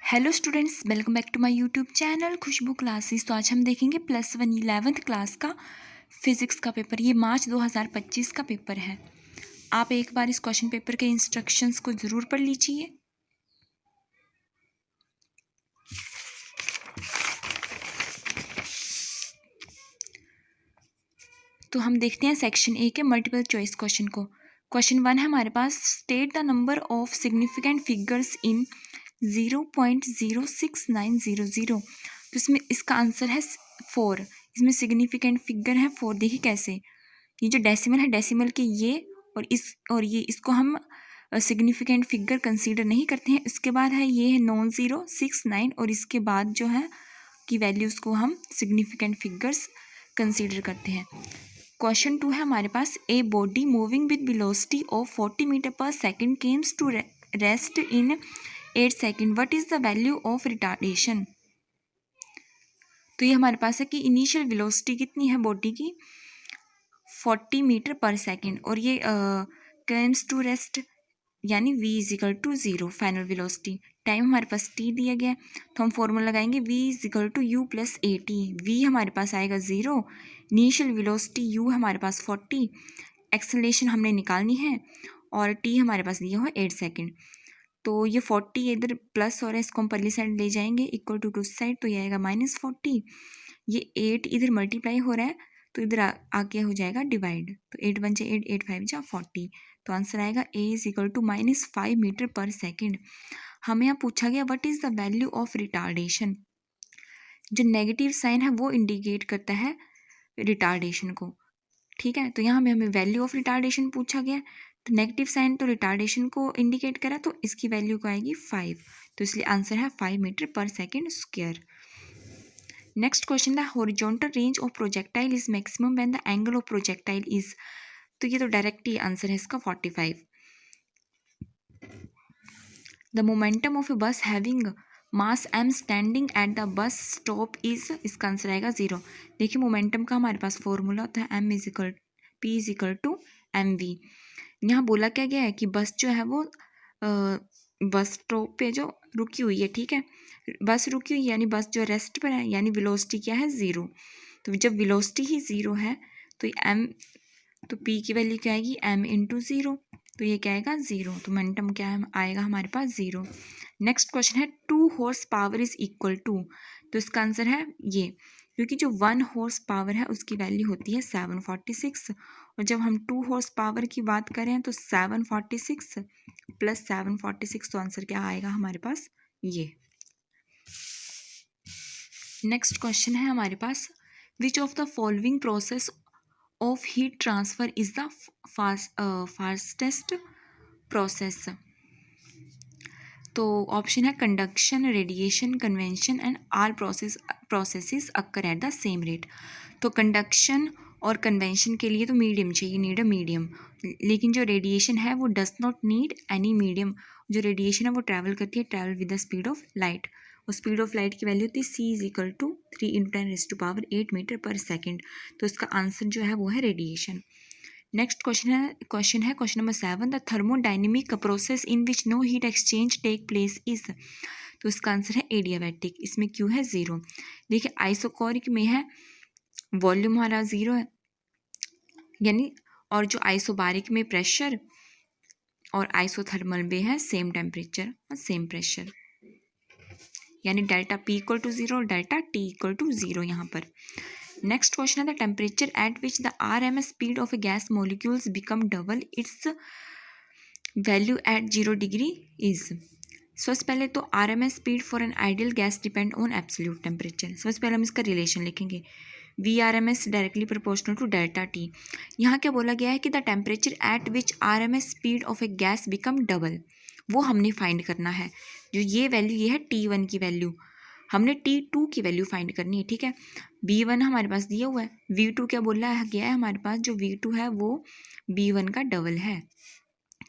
Hello students, welcome back to my YouTube channel Khushboo classes. तो आज हम देखेंगे +1 11th क्लास का फिज़िक्स का पेपर। ये मार्च 2025 का पेपर है। आप एक बार इस क्वेश्चन पेपर के इंस्ट्रक्शंस को ज़रूर पढ़ लीजिए। तो हम देखते हैं सेक्शन ए के मल्टीपल चॉइस क्वेश्चन को। क्वेश्चन 1 है हमारे पास, state the number of significant figures in 0.06900। तो इसमें इसका आंसर है 4। इसमें सिग्निफिकेंट फिगर है 4। देखिए कैसे, ये जो डेसिमल है, डेसिमल के ये और ये इसको हम सिग्निफिकेंट फिगर कंसीडर नहीं करते हैं। इसके बाद है ये है नॉन ज़ीरो 6, 9 और इसके बाद जो है की वैल्यूज़ को हम सिग्निफिकेंट फिगर्स कंसीडर करते हैं। क्वेश्चन 2 है हमारे पास, a body moving with velocity of 40 metre per second comes to rest in 8 second, what is the value of retardation. तो ये हमारे पास है कि इनिशियल वेलोसिटी कितनी है बॉडी की, 40 मीटर पर सेकेंड, और ये केम्स टू रेस्ट यानी v equal to 0 final velocity. Time हमारे पास t दिया गया है, तो हम फॉर्मूला लगाएंगे v equal to u plus A T. v हमारे पास आएगा 0, इनिशियल वेलोसिटी u हमारे पास 40, एक्सेलरेशन हमने निकालनी है, और t हमारे पास दिया हुआ है 8 सेकेंड। तो ये 40 इधर प्लस और इसको हम परली साइड ले जाएंगे इक्वल टू साइड, तो ये आएगा -40। ये 8 इधर मल्टीप्लाई हो रहा है तो इधर आगे हो जाएगा डिवाइड, तो 8 1 8, 8 5 40। तो आंसर आएगा a is equal to -5 metre per second. हमें यहाँ पूछा गया what is the value of retardation. जो नेगेटिव साइन है वो इंडिकेट करता है रिटार्डेशन को, ठीक है। तो यहाँ हमें वैल्यू ऑफ रिटार्डेशन पूछा गया, तो नेगेटिव साइन तो रिटार्डेशन को इंडिकेट करा, तो इसकी वैल्यू को आएगी 5, तो इसलिए आंसर है 5 metre per second square. Next question, the horizontal range of projectile is maximum when the angle of projectile is, तो ये तो डायरेक्ट ही आंसर है इसका 45। द मोमेंटम ऑफ ए बस having mass m standing at the bus stop is, इसका answer आएगा 0। देखिए momentum का हमारे पास फॉर्मूला होता है p इजिकल टू mv। यहाँ बोला क्या गया है कि बस जो है वो बस स्टॉप पे जो रुकी हुई है, ठीक है, बस रुकी हुई यानी बस जो रेस्ट पर है, यानी वेलोसिटी क्या है 0। तो जब वेलोसिटी ही 0 है तो m, तो p की वैल्यू क्या आएगी m इंटू 0, तो ये क्या आएगा 0, तो मोमेंटम क्या है आएगा हमारे पास 0। नेक्स्ट क्वेश्चन है 2 horse power is equal to, तो इसका आंसर है ये, क्योंकि जो 1 हॉर्स पावर है उसकी वैल्यू होती है 746, और जब हम 2 हॉर्स पावर की बात करें तो 746 प्लस 746, तो आंसर क्या आएगा हमारे पास ये। नेक्स्ट क्वेश्चन है हमारे पास, which of the following process of heat transfer is the fastest process. तो ऑप्शन है conduction, radiation, convention and all processes occur at the same rate. तो कंडक्शन और कन्वेंशन के लिए तो मीडियम चाहिए, नीड अ मीडियम, लेकिन जो रेडिएशन है वो does not need any medium. जो रेडिएशन है वो ट्रैवल करती है, travel with the speed of light, और स्पीड ऑफ लाइट की वैल्यू होती है c is equal to 3 × 10⁸ metre per second. तो इसका आंसर जो है वो है रेडिएशन। नेक्स्ट क्वेश्चन है question number 7, the thermodynamic process in which no heat exchange take place is, तो इसका आंसर है एडियाबैटिक, इसमें क्यों है 0। देखिए आइसोकोरिक में है वॉल्यूम हमारा 0 है यानी, और जो आइसोबारिक में प्रेशर और आइसोथर्मल में है सेम टेम्परेचर और सेम प्रेशर, यानी डेल्टा P इक्वल टू 0 और डेल्टा T इक्वल टू 0 यहाँ पर। नेक्स्ट क्वेश्चन है, the temperature at which the RMS speed of a gas molecules become double its value at 0 degree is. सबसे पहले तो RMS speed for an ideal gas depend on absolute temperature. सबसे पहले हम इसका रिलेशन लिखेंगे, VRMS directly proportional to delta T। यहाँ क्या बोला गया है कि the temperature at which RMS speed of a gas become double, वो हमने फाइंड करना है। जो ये वैल्यू ये है T1 की वैल्यू, हमने T2 की वैल्यू फाइंड करनी है, ठीक है। V1 हमारे पास दिया हुआ है, V2 क्या बोला है गया है हमारे पास, जो V2 है वो V1 का डबल है।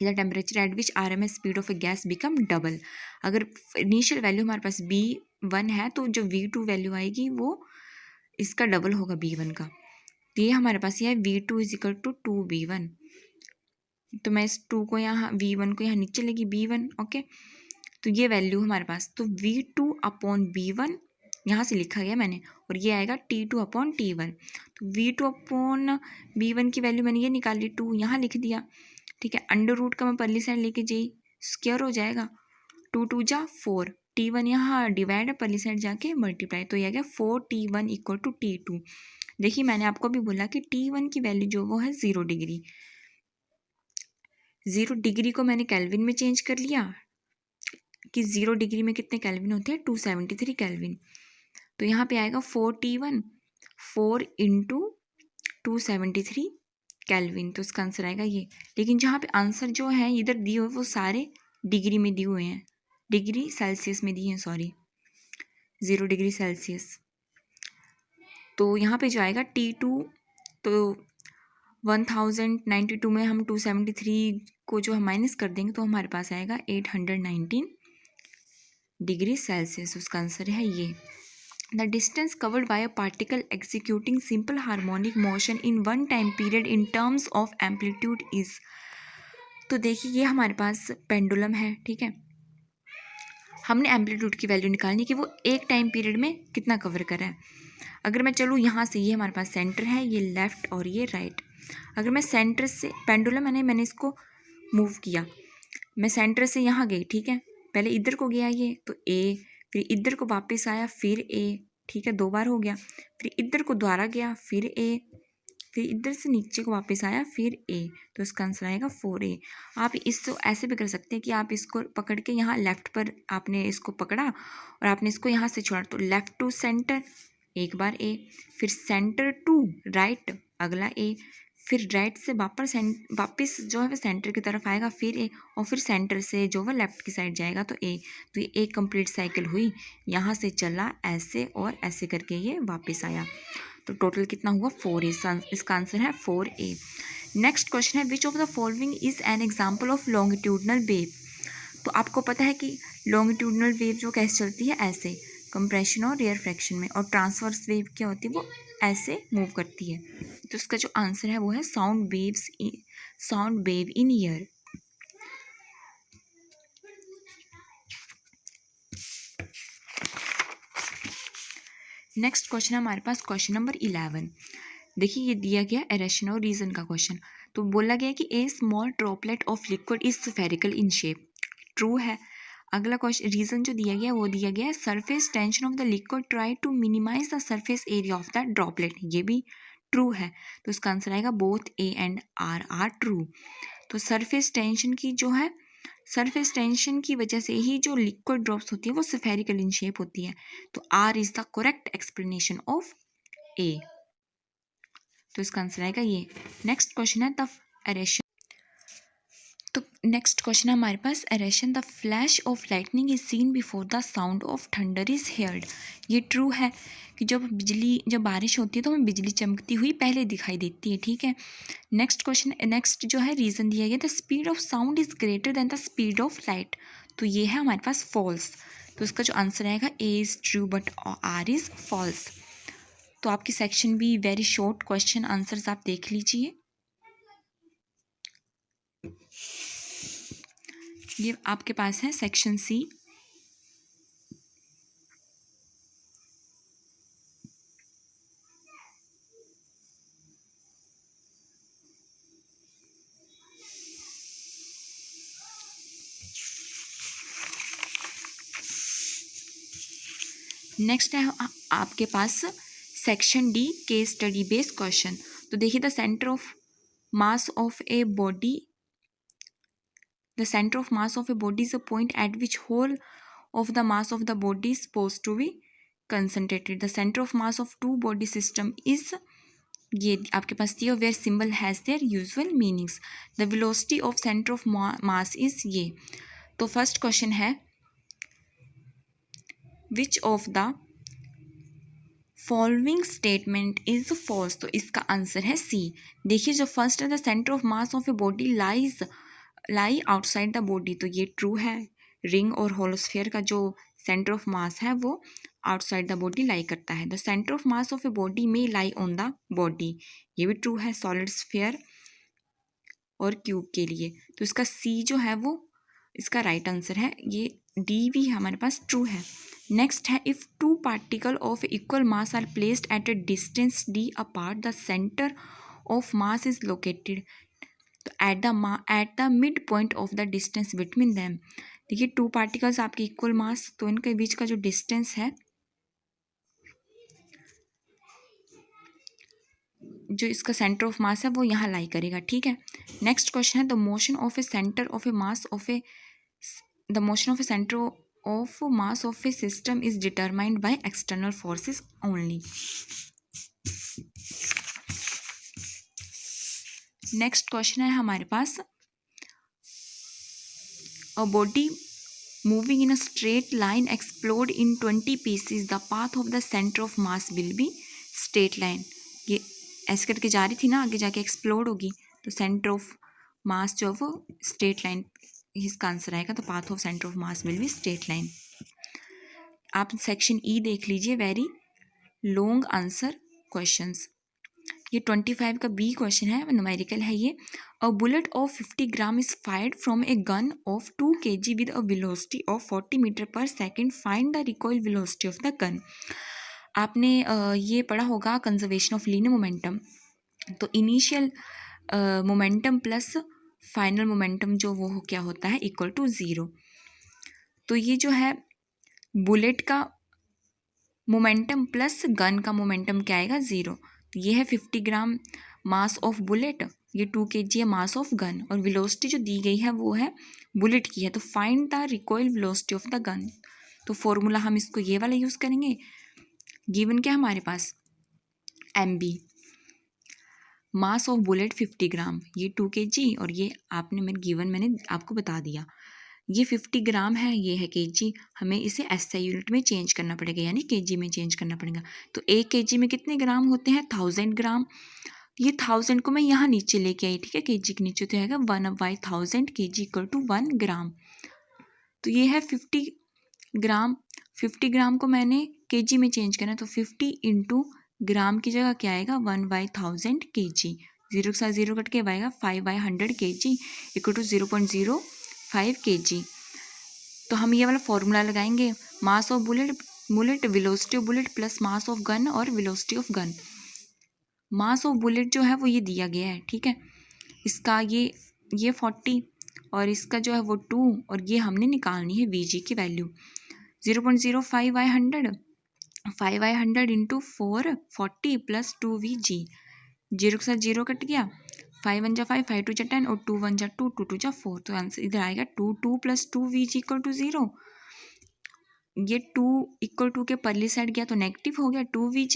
The temperature at which RMS speed of a gas become double, अगर इनिशियल वैल्यू हमारे पास B1 है तो जो V2 वैल्यू आएगी वो इसका डबल होगा B1 का। तो ये हमारे पास ये है V2 इजिकल टू 2B1, तो मैं इस 2 को यहाँ V1 को यहाँ नीचे लेगी B1, ओके। तो ये वैल्यू हमारे पास, तो V2/V1 यहाँ से लिखा गया मैंने, और ये आएगा T2/T1। तो V2/V1 की वैल्यू मैंने ये निकाली, 2 यहाँ लिख दिया, ठीक है। अंडर रूट का मैं परली साइड लेके जाई, स्क्वायर हो जाएगा, 2 2 जा 4, T1 यहाँ डिवाइड है, परली साइड जाके मल्टीप्लाई, तो ये आ गया 4T1 = T2। देखिए मैंने आपको भी बोला कि T1 की वैल्यू जो वो है 0 डिग्री। 0 डिग्री को मैंने केल्विन में चेंज कर लिया कि 0 डिग्री में कितने केल्विन होते हैं, 273 केल्विन। तो यहाँ पे आएगा 4T1, 4 × 273 केल्विन, तो इसका आंसर आएगा ये। लेकिन जहाँ पे आंसर जो है इधर दिए हुए वो सारे डिग्री में दिए हुए हैं, डिग्री सेल्सियस में दिए हैं, सॉरी 0 डिग्री सेल्सियस। तो यहाँ पे जो आएगा T2, तो 1092 में हम 273 को जो हम माइनस कर देंगे तो हमारे पास आएगा 819 डिग्री सेल्सियस। उसका आंसर है ये। The distance covered by a particle executing simple harmonic motion in one time period in terms of amplitude is. तो देखिए ये हमारे पास पेंडुलम है, ठीक है। हमने एम्पलीट्यूड की वैल्यू निकालनी कि वो एक टाइम पीरियड में कितना कवर कर रहा है। अगर मैं चलूँ यहाँ से, ये हमारे पास सेंटर है, ये लेफ़्ट और ये राइट। अगर मैं सेंटर से पेंडुलम मैंने इसको मूव किया, मैं सेंटर से यहाँ गई, ठीक है। पहले इधर को गया ये, तो ए, फिर इधर को वापस आया, फिर ए, ठीक है, 2 बार हो गया। फिर इधर को दोबारा गया, फिर ए, फिर इधर से नीचे को वापस आया, फिर ए, तो इसका आंसर आएगा 4A। आप इसको ऐसे भी कर सकते हैं कि आप इसको पकड़ के यहाँ लेफ़्ट पर आपने इसको पकड़ा और आपने इसको यहाँ से छोड़ा, तो लेफ़्ट टू सेंटर एक बार ए, फिर सेंटर टू राइट अगला ए, फिर राइट से वापस जो है वो सेंटर की तरफ आएगा, फिर ए, और फिर सेंटर से जो है लेफ़्ट की साइड जाएगा तो ए। तो ये एक कंप्लीट साइकिल हुई, यहाँ से चला ऐसे और ऐसे करके ये वापस आया, तो टोटल कितना हुआ 4A। इसका आंसर है 4A। नेक्स्ट क्वेश्चन है, विच of the following is an example of longitudinal wave. तो आपको पता है कि लॉन्गिट्यूडनल वेव जो कैसे चलती है, ऐसे कंप्रेशन और रेयरफैक्शन में, और ट्रांसवर्स वेव क्या होती है, वो ऐसे मूव करती है। तो इसका जो आंसर है वो है sound wave in year. Next question है हमारे पास क्वेश्चन नंबर 11। देखिए ये दिया गया एरेशन और रीजन का क्वेश्चन। तो बोला गया कि a small droplet of liquid is spherical in shape, true है। अगला क्वेश्चन रीजन जो दिया गया वो दिया गया surface tension of the liquid try to minimise the surface area of the droplet, ये भी ट्रू है। तो इसका आंसर आएगा both A and R true. तो सरफेस टेंशन की जो है, सरफेस टेंशन की वजह से ही जो लिक्विड ड्रॉप्स होती है वो स्फेरिकल इन शेप होती है। तो R is the correct explanation of A. तो इसका आंसर आएगा ये। नेक्स्ट क्वेश्चन है द एरेशन। तो नेक्स्ट क्वेश्चन है हमारे पास assertion, the flash of lightning is seen before the sound of thunder is heard. ये ट्रू है कि जब बारिश होती है तो हमें बिजली चमकती हुई पहले दिखाई देती है, ठीक है। नेक्स्ट जो है रीज़न दिया गया, the speed of sound is greater than the speed of light. तो ये है हमारे पास फॉल्स। तो इसका जो आंसर आएगा A is true but R is false. तो आपकी सेक्शन भी वेरी शॉर्ट क्वेश्चन आंसर्स आप देख लीजिए। ये आपके पास है सेक्शन सी। नेक्स्ट है आपके पास section D case study based question. तो देखिए the centre of mass of a body is a point at which whole of the mass of the body is supposed to be concentrated. The center of mass of two body system is, ये आपके पास दिया, where symbol has their usual meanings. The velocity of center of mass is ये। तो first question है which of the following statement is false। तो इसका answer है सी। देखिए जो फर्स्ट है, the centre of mass of a body lie outside the body, तो ये ट्रू है। रिंग और होलोस्फीयर का जो सेंटर ऑफ मास है वो आउटसाइड द बॉडी लाई करता है। The centre of mass of a body में लाई ऑन द बॉडी, ये भी ट्रू है सॉलिड स्फीयर और क्यूब के लिए। तो इसका सी जो है वो इसका राइट आंसर है ये डी भी हमारे पास ट्रू है। नेक्स्ट है if two particle of equal mass are placed at a distance D apart the centre of mass is located तो at the mid point of the distance between them. देखिए टू पार्टिकल्स आपके equal mass, तो इनके बीच का जो distance है, जो इसका सेंटर ऑफ मास है वो यहाँ लाई करेगा। ठीक है। नेक्स्ट क्वेश्चन है the motion of a centre of a mass of a the motion of a centre of mass of a system is determined by external forces only. Next question है हमारे पास a body moving in a straight line explode in 20 pieces the path of the centre of mass will be straight line. ये ऐसे करके जा रही थी ना, आगे जाके एक्सप्लोड होगी तो सेंटर ऑफ मास जो है वो स्ट्रेट लाइन, इसका आंसर आएगा। तो path of centre of mass will be straight line. आप सेक्शन ई देख लीजिए, वेरी लॉन्ग आंसर क्वेश्चंस। ये 25 का बी क्वेश्चन है, न्यूमेरिकल है ये। A bullet of 50 gram is fired from a gun of 2 kg with a velocity of 40 metre per second, find the recoil velocity of the gun. आपने ये पढ़ा होगा conservation of linear momentum. तो initial momentum plus final momentum जो वो क्या होता है, इक्वल टू 0। तो ये जो है बुलेट का मोमेंटम प्लस गन का मोमेंटम क्या आएगा, 0। तो ये है 50 ग्राम मास ऑफ बुलेट, ये 2 kg है मास ऑफ गन, और वेलोसिटी जो दी गई है वो है बुलेट की है। तो find the recoil velocity of the gun. तो फॉर्मूला हम इसको ये वाला यूज़ करेंगे। गिवन क्या हमारे पास, mb, मास ऑफ बुलेट 50 ग्राम, ये 2 kg, और ये आपने मेरे गिवन मैंने आपको बता दिया, ये 50 ग्राम है, ये है kg। हमें इसे SI यूनिट में चेंज करना पड़ेगा, यानी kg में चेंज करना पड़ेगा। तो 1 kg में कितने ग्राम होते हैं, 1000 ग्राम। ये 1000 को मैं यहाँ नीचे लेके आई, ठीक है, kg के नीचे, तो आएगा 1/1000 kg इक्वल टू 1 ग्राम। तो ये है 50 ग्राम। 50 ग्राम को मैंने kg में चेंज करना है, तो 50 इंटू ग्राम की जगह क्या आएगा, 1/1000 kg। 0 के साथ 0 कट के आएगा 5/100 kg इक्वल टू 0.05 kg। तो हम ये वाला फॉर्मूला लगाएंगे, mass of bullet velocity of bullet plus mass of gun और velocity of gun. Mass of bullet जो है वो ये दिया गया है, ठीक है, इसका ये 40 और इसका जो है वो 2, और ये हमने निकालनी है Vg की वैल्यू। 0.05/100, 5/100 into 4 40 plus 2 Vg। 0 के साथ 0 कट गया, 5 1 जा 5, 5 2 जा 10 और 2 1 जा 2, 2 2 जा 4। तो आंसर इधर आएगा 2 प्लस 2 Vg इक्वल टू 0। ये 2 इक्वल टू के परली साइड गया तो नेगेटिव हो गया 2 Vg।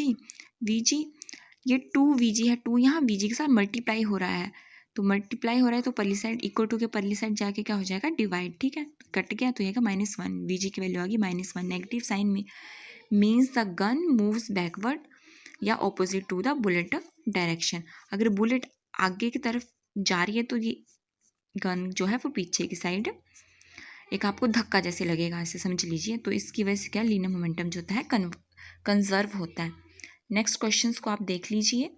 ये 2 Vg है, 2 यहाँ Vg के साथ मल्टीप्लाई हो रहा है, तो मल्टीप्लाई हो रहा है तो परली साइड इक्वल टू के परली साइड जाके क्या हो जाएगा, डिवाइड। ठीक है, कट गया तो आएगा -1। Vg की वैल्यू आ गई -1। नेगेटिव साइन में means the gun moves backward या opposite to the bullet direction. अगर बुलेट आगे की तरफ जा रही है तो ये गन जो है वो पीछे की साइड एक आपको धक्का जैसे लगेगा, ऐसे समझ लीजिए। तो इसकी वजह से क्या, लीनियर मोमेंटम जो होता है कंजर्व होता है। नेक्स्ट क्वेश्चंस को आप देख लीजिए।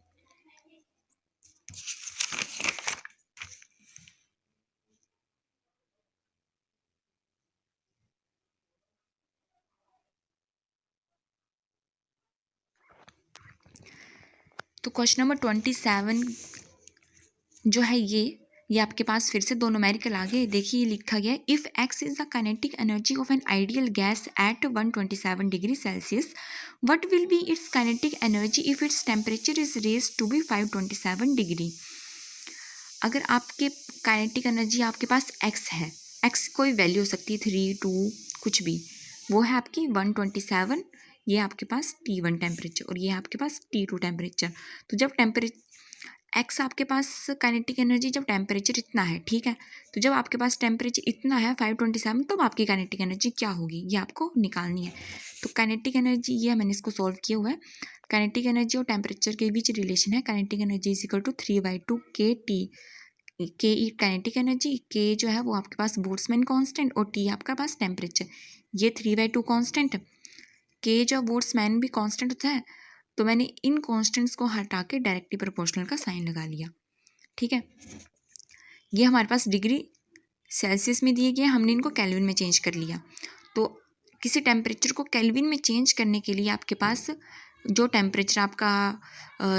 तो क्वेश्चन नंबर 27 जो है ये आपके पास फिर से दो न्यूमेरिकल आगे देखिए, लिखा गया है if x is the kinetic energy of an ideal gas at 127 degree Celsius, what will be its kinetic energy if its temperature is raised to be 527 degree. अगर आपके काइनेटिक एनर्जी आपके पास x है, x कोई value हो सकती है 3 2 कुछ भी, वो है आपकी 127, ये आपके पास T1 टेम्परेचर और ये आपके पास T2 टेम्परेचर। तो जब एक्स आपके पास काइनेटिक एनर्जी, जब टेम्परेचर इतना है, ठीक है, तो जब आपके पास टेम्परेचर इतना है 527, तब आपकी काइनेटिक एनर्जी क्या होगी, ये आपको निकालनी है। तो काइनेटिक एनर्जी ये मैंने इसको सॉल्व किया हुआ है। काइनेटिक एनर्जी और टेम्परेचर के बीच रिलेशन है, kinetic energy is equal to 3/2 KT। K kinetic energy, K जो है वो आपके पास बोल्ट्जमैन कांस्टेंट और टी आपका पास टेम्परेचर, ये 3/2 कांस्टेंट। के जो बोल्ट्जमैन भी कांस्टेंट होता है, तो मैंने इन कांस्टेंट्स को हटा के डायरेक्टली प्रोपोर्शनल का साइन लगा लिया। ठीक है, ये हमारे पास डिग्री सेल्सियस में दिए गए, हमने इनको केल्विन में चेंज कर लिया। तो किसी टेम्परेचर को केल्विन में चेंज करने के लिए आपके पास जो टेम्परेचर आपका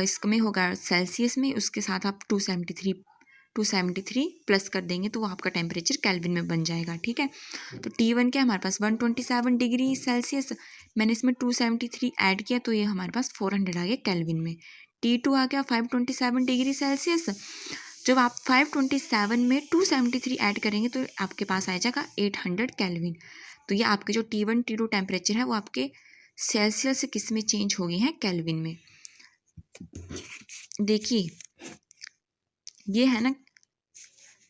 इसमें होगा सेल्सियस में, उसके साथ आप 273 प्लस कर देंगे तो वो आपका टेम्परेचर केल्विन में बन जाएगा। ठीक है, तो T1 क्या हमारे पास 127 डिग्री सेल्सियस, मैंने इसमें 273 ऐड किया तो ये हमारे पास 400 आ गया केल्विन में। T2 आ गया 527 डिग्री सेल्सियस, जब आप 527 में 273 ऐड करेंगे तो आपके पास आ जाएगा 800 केल्विन। तो ये आपके जो T1 T2 टेम्परेचर है वो आपके सेल्सियस से किस में चेंज हो गए हैं, केल्विन में। देखिए ये है ना,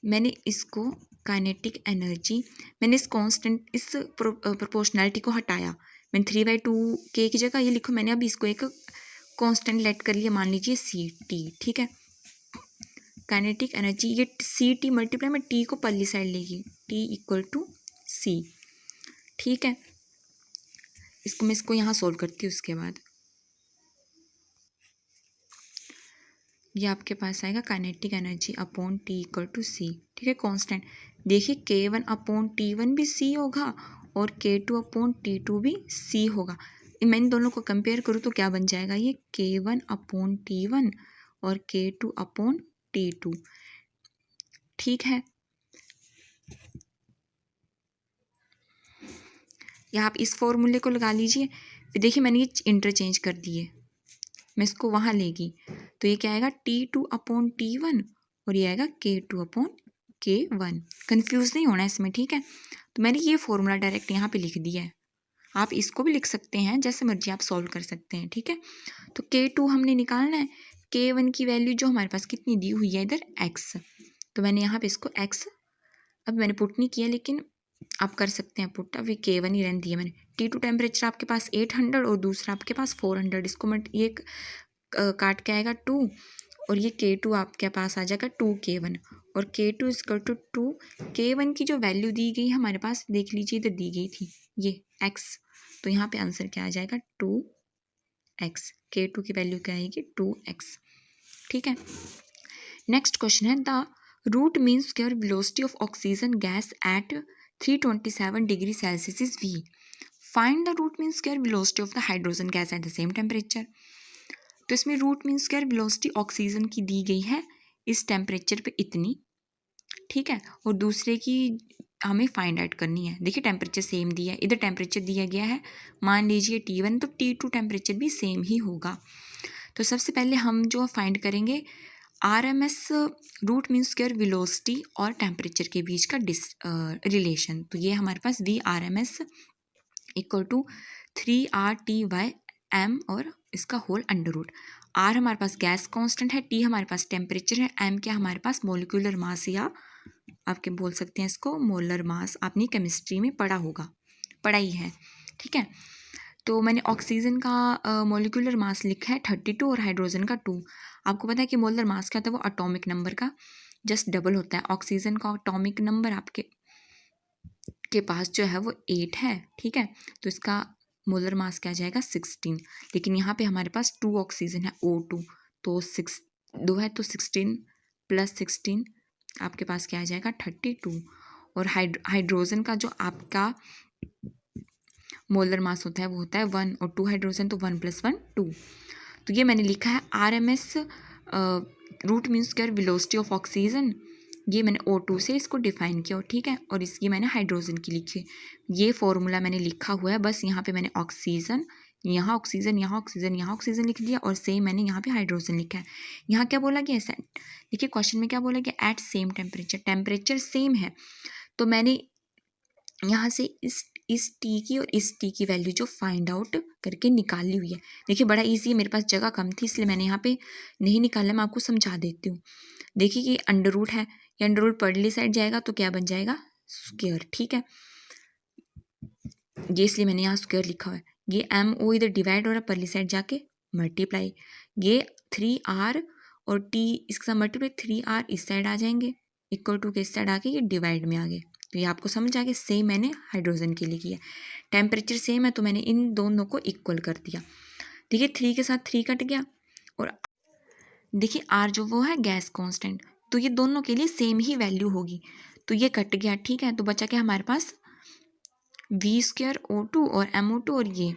मैंने इसको काइनेटिक एनर्जी, मैंने इस कांस्टेंट, इस प्रोपोर्शनैलिटी को हटाया, मैंने 3/2 के की जगह ये लिखो, मैंने अभी इसको एक कांस्टेंट लेट कर लिया, मान लीजिए CT। ठीक है, काइनेटिक एनर्जी, ये CT मल्टीप्लाई में T को पल्ली साइड लेगी, T = C। ठीक है, मैं इसको यहाँ सोल्व करती हूँ। उसके बाद ये आपके पास आएगा kinetic energy upon T = C। ठीक है, कांस्टेंट। देखिए K1/T1 भी C होगा और K2/T2 भी C होगा। मैं इन दोनों को कंपेयर करूँ तो क्या बन जाएगा, ये K1/T1 और K2/T2। ठीक है, या आप इस फॉर्मूले को लगा लीजिए। फिर देखिए मैंने ये इंटरचेंज कर दिए, मैं इसको वहाँ लेगी तो ये क्या आएगा T2/T1 और ये आएगा K2/K1। कंफ्यूज नहीं होना इसमें। ठीक है, तो मैंने ये फॉर्मूला डायरेक्ट यहाँ पे लिख दिया है, आप इसको भी लिख सकते हैं, जैसे मर्जी आप सॉल्व कर सकते हैं। ठीक है, तो K2 हमने निकालना है, K1 की वैल्यू जो हमारे पास कितनी दी हुई है इधर x, तो मैंने यहाँ पे इसको x, अब मैंने पुट नहीं किया लेकिन आप कर सकते हैं पुट, अभी K1 ही रहने दिया मैंने। T2 टेम्परेचर आपके पास 800 और दूसरा आपके पास 400, इसको ये काट के आएगा 2 और ये K2 आपके पास आ जाएगा 2K1 और K2 = 2। K1 की जो वैल्यू दी गई हमारे पास, देख लीजिए इधर दी गई थी ये x, तो यहाँ पे आंसर क्या आ जाएगा 2x। K2 की वैल्यू क्या आएगी 2x। ठीक है, नेक्स्ट क्वेश्चन है, the root mean square velocity of oxygen gas at 327 degree Celsius is V। Find the root mean square velocity of the hydrogen gas at the same temperature. तो इसमें root mean square velocity oxygen की दी गई है इस temperature पे इतनी। ठीक है, और दूसरे की हमें फाइंड आउट करनी है। देखिए टेम्परेचर सेम दिया है, इधर टेम्परेचर दिया गया है मान लीजिए T1, तो T2 टेम्परेचर भी सेम ही होगा। तो सबसे पहले हम जो फाइंड करेंगे RMS root mean square velocity और टेम्परेचर के बीच का रिलेशन। तो ये हमारे पास VRMS = 3RT/m और इसका होल अंडर रूट। R हमारे पास गैस कांस्टेंट है, T हमारे पास टेम्परेचर है, M क्या हमारे पास मॉलिक्यूलर मास, या आपके बोल सकते हैं इसको मोलर मास, आपने केमिस्ट्री में पढ़ा होगा, पढ़ा ही है। ठीक है, तो मैंने ऑक्सीजन का मॉलिक्यूलर मास लिखा है 32 और हाइड्रोजन का 2। आपको पता है कि मोलर मास क्या होता है, वो एटॉमिक नंबर का जस्ट डबल होता है। ऑक्सीजन का एटॉमिक नंबर आपके पास जो है वो 8 है। ठीक है, तो इसका मोलर मास क्या जाएगा 16, लेकिन यहाँ पे हमारे पास 2 ऑक्सीजन है O2, तो 2 है तो 16 + 16 आपके पास क्या आ जाएगा 32। और हाइड्रोजन का जो आपका मोलर मास होता है वो होता है 1 और 2 हाइड्रोजन, तो 1 + 1 2। तो ये मैंने लिखा है RMS root mean square velocity of oxygen, ये मैंने O2 से इसको डिफाइन किया। ठीक है, और इसकी मैंने हाइड्रोजन की लिखी, ये फॉर्मूला मैंने लिखा हुआ है, बस यहाँ पे मैंने ऑक्सीजन, यहाँ ऑक्सीजन, यहाँ ऑक्सीजन, यहाँ ऑक्सीजन लिख दिया और सेम मैंने यहाँ पे हाइड्रोजन लिखा है। यहाँ क्या बोला गया है, देखिए क्वेश्चन में क्या बोला गया, at same temperature, temperature same है, तो मैंने यहाँ से इस T की और इस T की वैल्यू जो फाइंड आउट करके निकाली हुई है। देखिए बड़ा इजी है, मेरे पास जगह कम थी इसलिए मैंने यहाँ पे नहीं निकाला, मैं आपको समझा देती हूँ। देखिए कि अंडर रूट है, ये अंडर रूट परली साइड जाएगा तो क्या बन जाएगा स्क्वायर। ठीक है, ये इसलिए मैंने यहाँ स्क्वायर लिखा हुआ है। ये MO इधर डिवाइड हो रहा है, परली साइड जाके मल्टीप्लाई, ये 3R और T इसके साथ मल्टीप्लाई, 3R इस साइड आ जाएंगे = के इस साइड आके ये डिवाइड में आ गए। तो ये आपको समझ आ गया, सेम मैंने हाइड्रोजन के लिए किया, टेम्परेचर सेम है तो मैंने इन दोनों को इक्वल कर दिया। देखिए 3 के साथ 3 कट गया और देखिए R जो वो है गैस कांस्टेंट, तो ये दोनों के लिए सेम ही वैल्यू होगी। तो ये कट गया, ठीक है। तो बचा क्या हमारे पास, V²O2 और MO2 और ये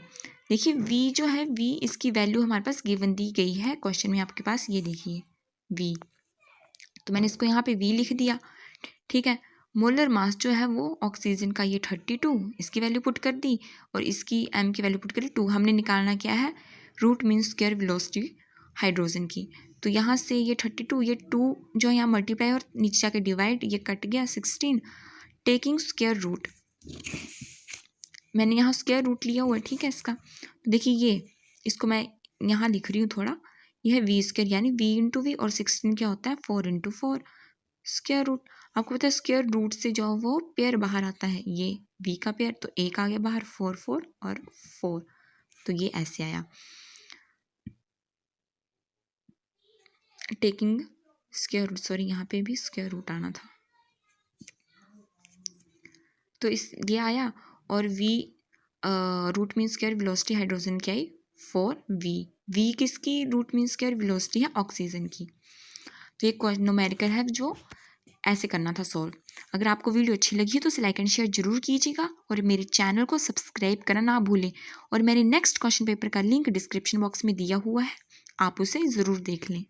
देखिए V जो है, V इसकी वैल्यू हमारे पास गिवन दी गई है क्वेश्चन में आपके पास, ये देखिए V, तो मैंने इसको यहाँ पे V लिख दिया, ठीक है। मोलर मास जो है वो ऑक्सीजन का ये 32, इसकी वैल्यू पुट कर दी और इसकी M की वैल्यू पुट करी 2। हमने निकालना क्या है, root mean square velocity hydrogen की। तो यहाँ से ये 32, ये 2 जो यहाँ मल्टीप्लाई और नीचे जाके डिवाइड, ये कट गया 16, टेकिंग स्क्वायर रूट, मैंने यहाँ स्क्वायर रूट लिया हुआ है, ठीक है इसका। तो देखिए ये, इसको मैं यहाँ लिख रही हूँ थोड़ा, यह है V² यानी V इंटू वी, और 16 क्या होता है 4 इंटू 4 स्क्वायर रूट। आपको पता है स्क्वायर रूट से जो वो पेयर बाहर आता है, ये V का पेयर, तो एक आ गया बाहर 4 4 और 4, तो ये ऐसे आया टेकिंग स्क्वायर रूट, सॉरी यहाँ पे भी स्क्वायर रूट आना था, तो इस ये आया। और V root mean square velocity hydrogen की आई 4V, V किसकी रूट मीन स्क्वायर वेलोसिटी है ऑक्सीजन की। तो ये न्यूमेरिकल है जो ऐसे करना था सॉल्व। अगर आपको वीडियो अच्छी लगी है तो इसे लाइक एंड शेयर जरूर कीजिएगा और मेरे चैनल को सब्सक्राइब करना ना भूलें। और मेरे नेक्स्ट क्वेश्चन पेपर का लिंक डिस्क्रिप्शन बॉक्स में दिया हुआ है, आप उसे ज़रूर देख लें।